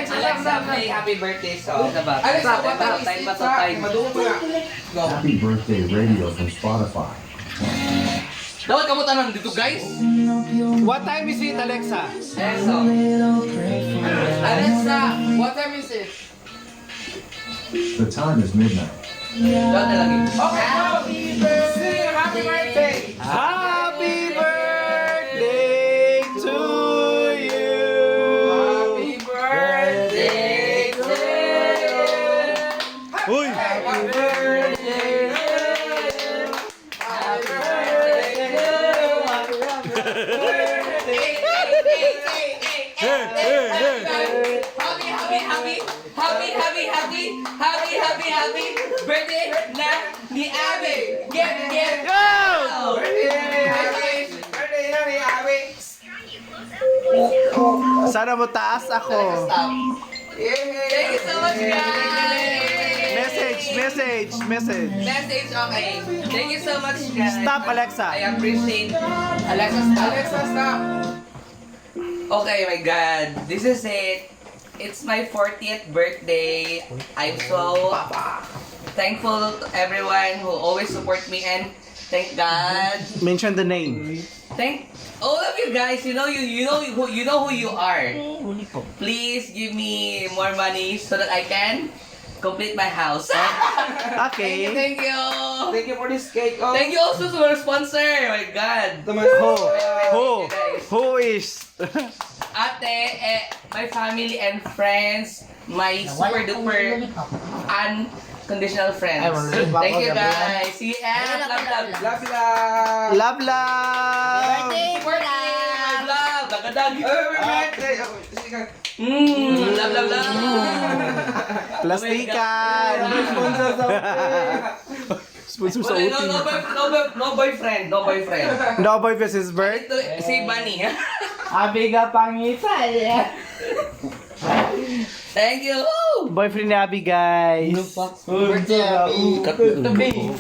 Alexa, play happy birthday song. Alexa, what time is it? Madungo mo na. Go. Happy birthday radio from Spotify. Dapat kamu tanong dito, guys. What time is it, Alexa? Alexa. Alexa, what time is it? The time is midnight. Dapat na lagi. Okay, happy birthday! Happy birthday! Happy birthday to you. Happy birthday to you! Uy! Happy birthday! Happy Happy birthday na ni Abby. Get. Go! birthday na ni Abby! Sana mo taas ako. Thank you so much, guys. Message. Message, okay. Thank you so much, guys. Stop, Alexa. I appreciate. Alexa, stop! Okay, my God. This is it. It's my 40th birthday. I'm so thankful to everyone who always support me, and thank God. Mention the name. Thank all of you guys. You know who you are. Please give me more money so that I can complete my house. Okay. Thank you. Thank you for this cake. Oh. Thank you also to our sponsor. Oh my God. Who is? Ate, my family and friends, my super duper unconditional friends. Thank you guys. See you and love. Love, love! Love, love. Birthday, my love. Dagadag. Happy birthday! Oh, sige. Love. Plastikan. Sponsor sa Wala, utin. no boyfriend. No boy versus bird. Ito, si Bunny. Abiga pangitan. Thank you. Boyfriend ni Abby, guys. Birthday, Abi. Tabi.